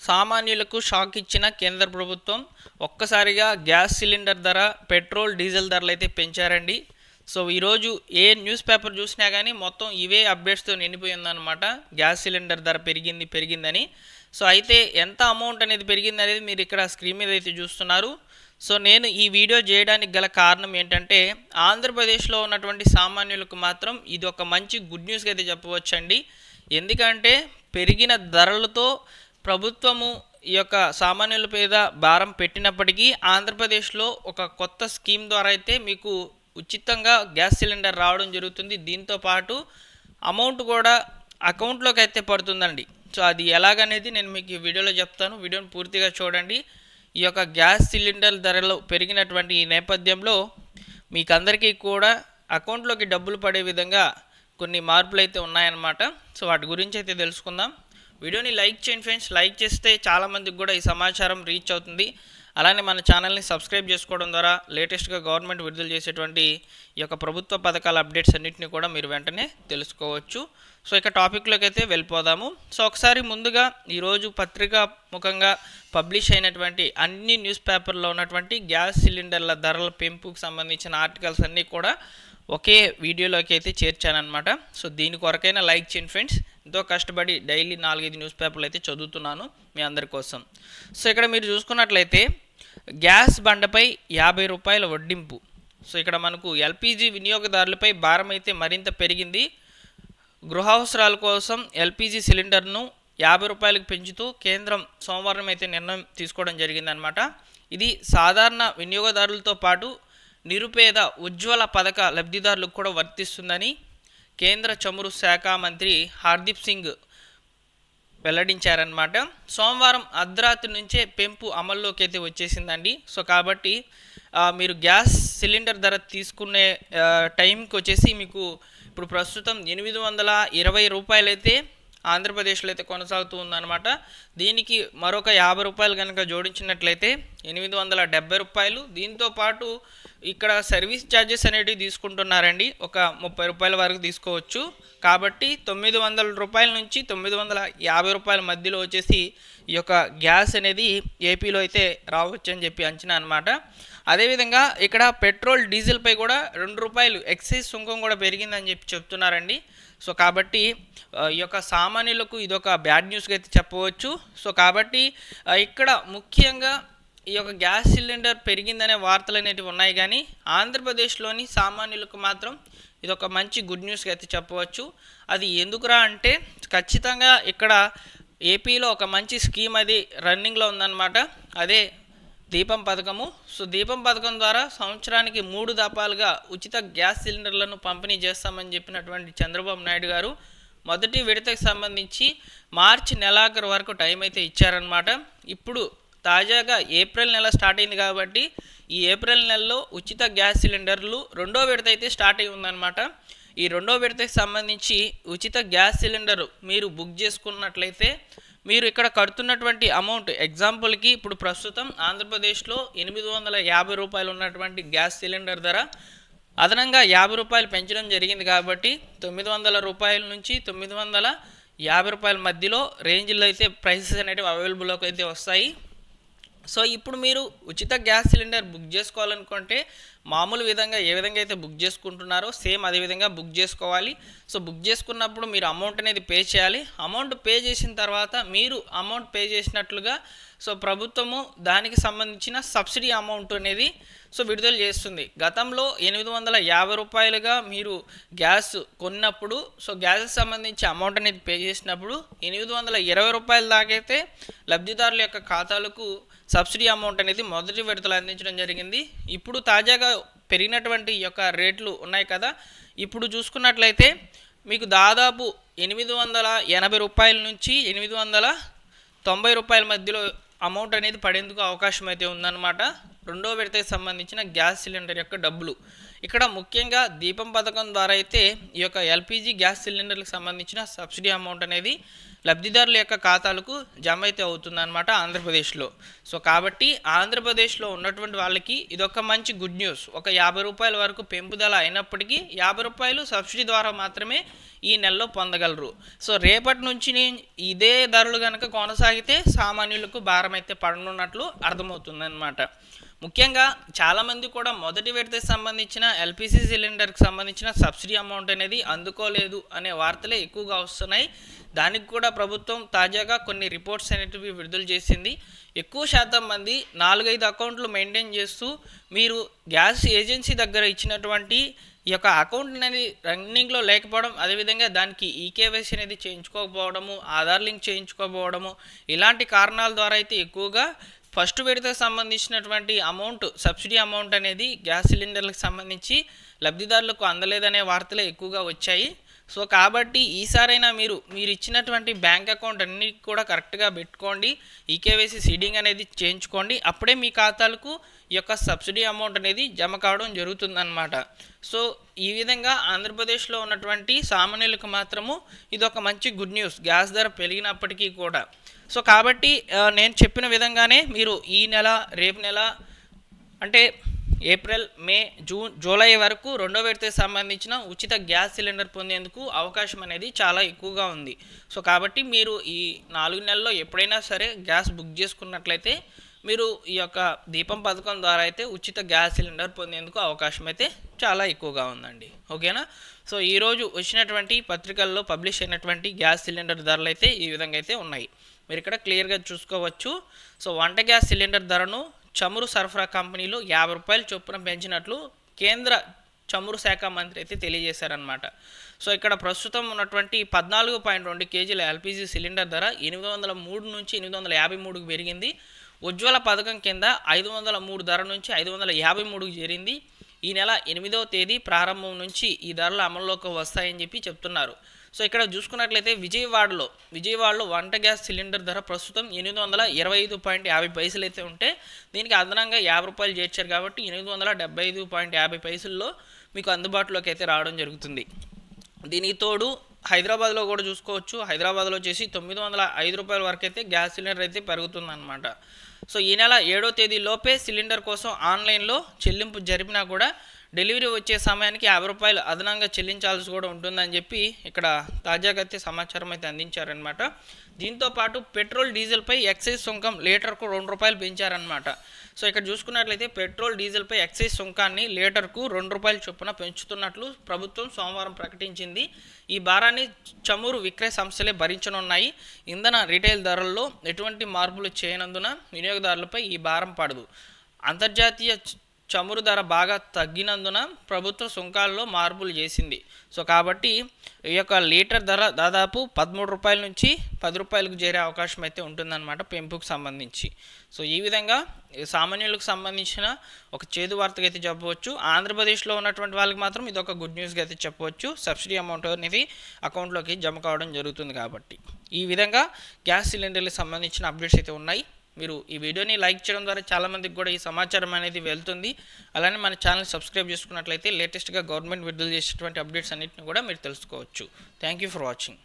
సామాన్యులకు షాక్ ఇచ్చిన కేంద్ర ప్రభుత్వం ఒక్కసారిగా గ్యాస్ సిలిండర్ ధర, పెట్రోల్, డీజిల్ ధరలు అయితే పెంచారండి. సో ఈరోజు ఏ న్యూస్ పేపర్ చూసినా కానీ మొత్తం ఇవే అప్డేట్స్తో నిండిపోయిందనమాట. గ్యాస్ సిలిండర్ ధర పెరిగిందని. సో అయితే ఎంత అమౌంట్ అనేది పెరిగింది అనేది మీరు ఇక్కడ స్క్రీన్ మీద అయితే చూస్తున్నారు. సో నేను ఈ వీడియో చేయడానికి గల కారణం ఏంటంటే, ఆంధ్రప్రదేశ్లో ఉన్నటువంటి సామాన్యులకు మాత్రం ఇది ఒక మంచి గుడ్ న్యూస్గా అయితే చెప్పవచ్చండి. ఎందుకంటే పెరిగిన ధరలతో ప్రభుత్వము ఈ యొక్క సామాన్యుల మీద భారం పెట్టినప్పటికీ ఆంధ్రప్రదేశ్లో ఒక కొత్త స్కీమ్ ద్వారా అయితే మీకు ఉచితంగా గ్యాస్ సిలిండర్ రావడం జరుగుతుంది. దీంతో పాటు అమౌంట్ కూడా అకౌంట్లోకి అయితే పడుతుందండి. సో అది ఎలాగనేది నేను మీకు ఈ వీడియోలో చెప్తాను. వీడియోని పూర్తిగా చూడండి. ఈ యొక్క గ్యాస్ సిలిండర్ ధరలు పెరిగినటువంటి ఈ నేపథ్యంలో మీకు అందరికీ కూడా అకౌంట్లోకి డబ్బులు పడే విధంగా కొన్ని మార్పులు అయితే ఉన్నాయన్నమాట. సో వాటి గురించి అయితే తెలుసుకుందాం. వీడియోని లైక్ చేయండి ఫ్రెండ్స్. లైక్ చేస్తే చాలామందికి కూడా ఈ సమాచారం రీచ్ అవుతుంది. అలానే మన ఛానల్ని సబ్స్క్రైబ్ చేసుకోవడం ద్వారా లేటెస్ట్గా గవర్నమెంట్ విడుదల చేసేటువంటి ఈ యొక్క ప్రభుత్వ పథకాల అప్డేట్స్ అన్నింటినీ కూడా మీరు వెంటనే తెలుసుకోవచ్చు. సో ఇక టాపిక్లోకి అయితే వెళ్ళిపోదాము. సో ఒకసారి ముందుగా ఈరోజు పత్రికా ముఖంగా పబ్లిష్ అయినటువంటి అన్ని న్యూస్ పేపర్లో ఉన్నటువంటి గ్యాస్ సిలిండర్ల ధరల పెంపుకు సంబంధించిన ఆర్టికల్స్ అన్నీ కూడా ఒకే వీడియోలోకి అయితే చేర్చానమాట. సో దీని కొరకైనా లైక్ చేయండి ఫ్రెండ్స్. ఎంతో కష్టపడి డైలీ 4-5 న్యూస్ పేపర్లు అయితే చదువుతున్నాను మీ అందరి కోసం. సో ఇక్కడ మీరు చూసుకున్నట్లయితే గ్యాస్ బండపై 50 రూపాయల వడ్డింపు. సో ఇక్కడ మనకు ఎల్పిజి వినియోగదారులపై భారం అయితే మరింత పెరిగింది. గృహావసరాల కోసం ఎల్పిజి సిలిండర్ను 50 రూపాయలకు పెంచుతూ కేంద్రం సోమవారం అయితే నిర్ణయం తీసుకోవడం జరిగిందనమాట. ఇది సాధారణ వినియోగదారులతో పాటు నిరుపేద ఉజ్వల పథక లబ్ధిదారులకు కూడా వర్తిస్తుందని కేంద్ర చమురు శాఖ మంత్రి హర్దీప్ సింగ్ వెల్లడించారనమాట. సోమవారం అర్ధరాత్రి నుంచే పెంపు అమల్లోకి అయితే వచ్చేసిందండి. సో కాబట్టి మీరు గ్యాస్ సిలిండర్ ధర తీసుకునే టైంకి వచ్చేసి మీకు ఇప్పుడు ప్రస్తుతం 820 రూపాయలు అయితే ఆంధ్రప్రదేశ్లో అయితే కొనసాగుతూ ఉందన్నమాట. దీనికి మరొక 50 రూపాయలు కనుక జోడించినట్లయితే 870 రూపాయలు. దీంతో పాటు ఇక్కడ సర్వీస్ ఛార్జెస్ అనేటివి తీసుకుంటున్నారండి. ఒక 30 రూపాయల వరకు తీసుకోవచ్చు. కాబట్టి 900 రూపాయల నుంచి 950 రూపాయల మధ్యలో వచ్చేసి ఈ యొక్క గ్యాస్ అనేది ఏపీలో అయితే రావచ్చు అని చెప్పి అంచనా అనమాట. అదేవిధంగా ఇక్కడ పెట్రోల్, డీజిల్పై కూడా 2 రూపాయలు ఎక్సైజ్ సుంకం కూడా పెరిగిందని చెప్పి చెప్తున్నారండి. సో కాబట్టి ఈ యొక్క సామాన్యులకు ఇదొక బ్యాడ్ న్యూస్గా అయితే చెప్పవచ్చు. సో కాబట్టి ఇక్కడ ముఖ్యంగా ఈ యొక్క గ్యాస్ సిలిండర్ పెరిగిందనే వార్తలు అనేటివి ఉన్నాయి, కానీ ఆంధ్రప్రదేశ్లోని సామాన్యులకు మాత్రం ఇదొక మంచి గుడ్ న్యూస్గా అయితే చెప్పవచ్చు. అది ఎందుకురా అంటే ఖచ్చితంగా ఇక్కడ ఏపీలో ఒక మంచి స్కీమ్ అది రన్నింగ్లో ఉందన్నమాట. అదే దీపం పథకము. సో దీపం పథకం ద్వారా సంవత్సరానికి 3 దఫాలుగా ఉచిత గ్యాస్ సిలిండర్లను పంపిణీ చేస్తామని చెప్పినటువంటి చంద్రబాబు నాయుడు గారు మొదటి విడతకు సంబంధించి మార్చి నెలాఖరు వరకు టైం అయితే ఇచ్చారనమాట. ఇప్పుడు తాజాగా ఏప్రిల్ నెల స్టార్ట్ అయింది కాబట్టి ఈ ఏప్రిల్ నెలలో ఉచిత గ్యాస్ సిలిండర్లు 2వ విడత అయితే స్టార్ట్ అయి ఉందన్నమాట. ఈ 2వ విడతకు సంబంధించి ఉచిత గ్యాస్ సిలిండర్ మీరు బుక్ చేసుకున్నట్లయితే మీరు ఇక్కడ కడుతున్నటువంటి అమౌంట్, ఎగ్జాంపుల్కి ఇప్పుడు ప్రస్తుతం ఆంధ్రప్రదేశ్లో 850 రూపాయలు ఉన్నటువంటి గ్యాస్ సిలిండర్ ధర అదనంగా 50 రూపాయలు పెంచడం జరిగింది. కాబట్టి 900 రూపాయల నుంచి 950 రూపాయల మధ్యలో రేంజ్లో అయితే ప్రైసెస్ అనేవి అవైలబుల్లోకి అయితే వస్తాయి. సో ఇప్పుడు మీరు ఉచిత గ్యాస్ సిలిండర్ బుక్ చేసుకోవాలనుకుంటే మామూలు విధంగా ఏ విధంగా అయితే బుక్ చేసుకుంటున్నారో సేమ్ అదే విధంగా బుక్ చేసుకోవాలి. సో బుక్ చేసుకున్నప్పుడు మీరు అమౌంట్ అనేది పే చేయాలి. అమౌంట్ పే చేసిన తర్వాత మీరు అమౌంట్ పే చేసినట్లుగా సో ప్రభుత్వము దానికి సంబంధించిన సబ్సిడీ అమౌంట్ అనేది సో విడుదల చేస్తుంది. గతంలో 850 రూపాయలుగా మీరు గ్యాస్ కొన్నప్పుడు సో గ్యాస్కి సంబంధించి అమౌంట్ అనేది పే చేసినప్పుడు 820 రూపాయల దాకైతే లబ్ధిదారుల యొక్క ఖాతాలకు సబ్సిడీ అమౌంట్ అనేది మొదటి విడతలో అందించడం జరిగింది. ఇప్పుడు తాజాగా పెరిగినటువంటి ఈ యొక్క రేట్లు ఉన్నాయి కదా, ఇప్పుడు చూసుకున్నట్లయితే మీకు దాదాపు 880 రూపాయల నుంచి 890 రూపాయల మధ్యలో అమౌంట్ అనేది పడేందుకు అవకాశం అయితే ఉందన్నమాట. 2వ విడతకు సంబంధించిన గ్యాస్ సిలిండర్ యొక్క డబ్బులు ఇక్కడ ముఖ్యంగా దీపం పథకం ద్వారా అయితే ఈ యొక్క ఎల్పిజి గ్యాస్ సిలిండర్లకు సంబంధించిన సబ్సిడీ అమౌంట్ అనేది లబ్ధిదారుల యొక్క ఖాతాలకు జమ అయితే అవుతుందన్నమాట ఆంధ్రప్రదేశ్లో. సో కాబట్టి ఆంధ్రప్రదేశ్లో ఉన్నటువంటి వాళ్ళకి ఇదొక మంచి గుడ్ న్యూస్. ఒక 50 రూపాయల వరకు పెంపుదల అయినప్పటికీ 50 రూపాయలు సబ్సిడీ ద్వారా మాత్రమే ఈ నెలలో పొందగలరు. సో రేపటి నుంచి ఇదే ధరలు కనుక కొనసాగితే సామాన్యులకు భారం అయితే పడనున్నట్లు అర్థమవుతుందన్నమాట. ముఖ్యంగా చాలామంది కూడా మొదటి విడతకు సంబంధించిన ఎల్పిజి సిలిండర్కి సంబంధించిన సబ్సిడీ అమౌంట్ అనేది అందుకోలేదు అనే వార్తలే ఎక్కువగా వస్తున్నాయి. దానికి కూడా ప్రభుత్వం తాజాగా కొన్ని రిపోర్ట్స్ అనేటివి విడుదల చేసింది. ఎక్కువ శాతం మంది 4-5 అకౌంట్లు మెయింటైన్ చేస్తూ మీరు గ్యాస్ ఏజెన్సీ దగ్గర ఇచ్చినటువంటి ఈ యొక్క అకౌంట్ అనేది రన్నింగ్లో లేకపోవడం, అదేవిధంగా దానికి ఈకేవైసీ అనేది చేయించుకోకపోవడము, ఆధార్ లింక్ చేయించుకోకపోవడము, ఇలాంటి కారణాల ద్వారా అయితే ఎక్కువగా ఫస్ట్ విడతకు సంబంధించినటువంటి అమౌంట్, సబ్సిడీ అమౌంట్ అనేది గ్యాస్ సిలిండర్లకు సంబంధించి లబ్ధిదారులకు అందలేదనే వార్తలే ఎక్కువగా వచ్చాయి. సో కాబట్టి ఈసారైనా మీరు ఇచ్చినటువంటి బ్యాంక్ అకౌంట్ అన్ని కూడా కరెక్ట్గా పెట్టుకోండి, ఈకేవైసీ సీడింగ్ అనేది చేయించుకోండి. అప్పుడే మీ ఖాతాలకు ఈ యొక్క సబ్సిడీ అమౌంట్ అనేది జమ కావడం జరుగుతుందన్నమాట. సో ఈ విధంగా ఆంధ్రప్రదేశ్లో ఉన్నటువంటి సామాన్యులకు మాత్రము ఇదొక మంచి గుడ్ న్యూస్, గ్యాస్ ధర పెరిగినప్పటికీ కూడా. సో కాబట్టి నేను చెప్పిన విధంగానే మీరు ఈ నెల, రేపు నెల అంటే ఏప్రిల్, మే, జూన్, జూలై వరకు రెండో విడతకు సంబంధించిన ఉచిత గ్యాస్ సిలిండర్ పొందేందుకు అవకాశం అనేది చాలా ఎక్కువగా ఉంది. సో కాబట్టి మీరు ఈ 4 నెలల్లో ఎప్పుడైనా సరే గ్యాస్ బుక్ చేసుకున్నట్లయితే మీరు ఈ యొక్క దీపం పథకం ద్వారా అయితే ఉచిత గ్యాస్ సిలిండర్ పొందేందుకు అవకాశం అయితే చాలా ఎక్కువగా ఉందండి. ఓకేనా? సో ఈరోజు వచ్చినటువంటి పత్రికల్లో పబ్లిష్ అయినటువంటి గ్యాస్ సిలిండర్ ధరలు అయితే ఈ విధంగా అయితే ఉన్నాయి. మీరు ఇక్కడ క్లియర్గా చూసుకోవచ్చు. సో వంట గ్యాస్ సిలిండర్ ధరను చమురు సరఫరా కంపెనీలు 50 రూపాయల చొప్పున పెంచినట్లు కేంద్ర చమురు శాఖ మంత్రి అయితే తెలియజేశారనమాట. సో ఇక్కడ ప్రస్తుతం ఉన్నటువంటి 14.2 కేజీల ఎల్పిజి సిలిండర్ ధర 803 నుంచి 853కు పెరిగింది. ఉజ్వల పథకం కింద 503 ధర నుంచి 553కు చేరింది. ఈ నెల 8వ తేదీ ప్రారంభం నుంచి ఈ ధరలు అమల్లోకి వస్తాయని చెప్పి చెప్తున్నారు. సో ఇక్కడ చూసుకున్నట్లయితే విజయవాడలో వంట గ్యాస్ సిలిండర్ ధర ప్రస్తుతం 825.50 పైసలు అయితే ఉంటే దీనికి అదనంగా 50 రూపాయలు చేర్చారు కాబట్టి 875.50 పైసల్లో మీకు అందుబాటులోకి అయితే రావడం జరుగుతుంది. దీనికి తోడు హైదరాబాద్లో కూడా చూసుకోవచ్చు. హైదరాబాద్లో వచ్చేసి 905 రూపాయల వరకు అయితే గ్యాస్ సిలిండర్ అయితే పెరుగుతుందన్నమాట. సో ఈ నెల 7వ తేదీ లోపే సిలిండర్ కోసం ఆన్లైన్లో చెల్లింపు జరిపినా కూడా డెలివరీ వచ్చే సమయానికి 50 రూపాయలు అదనంగా చెల్లించాల్సి కూడా ఉంటుందని చెప్పి ఇక్కడ తాజాగా అయితే సమాచారం అయితే అందించారనమాట. దీంతోపాటు పెట్రోల్, డీజిల్పై ఎక్సైజ్ సుంకం లీటర్కు 2 రూపాయలు పెంచారనమాట. సో ఇక్కడ చూసుకున్నట్లయితే పెట్రోల్, డీజిల్పై ఎక్సైజ్ సుంకాన్ని లీటర్కు 2 రూపాయల చొప్పున పెంచుతున్నట్లు ప్రభుత్వం సోమవారం ప్రకటించింది. ఈ భారాన్ని చమురు విక్రయ సంస్థలే భరించనున్నాయి. ఇంధన రీటైల్ ధరల్లో ఎటువంటి మార్పులు చేయనందున వినియోగదారులపై ఈ భారం పడదు. అంతర్జాతీయ చమురు ధర బాగా తగ్గినందున ప్రభుత్వ సుంకాల్లో మార్పులు చేసింది. సో కాబట్టి ఈ యొక్క లీటర్ ధర దాదాపు 13 రూపాయల నుంచి 10 రూపాయలకు చేరే అవకాశం అయితే ఉంటుందన్నమాట పెంపుకు సంబంధించి. సో ఈ విధంగా సామాన్యులకు సంబంధించిన ఒక చేదు వార్తగా అయితే చెప్పవచ్చు. ఆంధ్రప్రదేశ్లో ఉన్నటువంటి వాళ్ళకి మాత్రం ఇది ఒక గుడ్ న్యూస్గా అయితే చెప్పవచ్చు. సబ్సిడీ అమౌంట్ అనేది అకౌంట్లోకి జమ కావడం జరుగుతుంది కాబట్టి. ఈ విధంగా గ్యాస్ సిలిండర్లకు సంబంధించిన అప్డేట్స్ అయితే ఉన్నాయి. మీరు ఈ వీడియోని లైక్ చేయడం ద్వారా చాలామందికి కూడా ఈ సమాచారం అనేది వెళ్తుంది. అలానే మన ఛానల్ సబ్స్క్రైబ్ చేసుకున్నట్లయితే లేటెస్ట్గా గవర్నమెంట్ విడుదల చేసేటువంటి అప్డేట్స్ అన్నింటిని కూడా మీరు తెలుసుకోవచ్చు. Thank you for watching.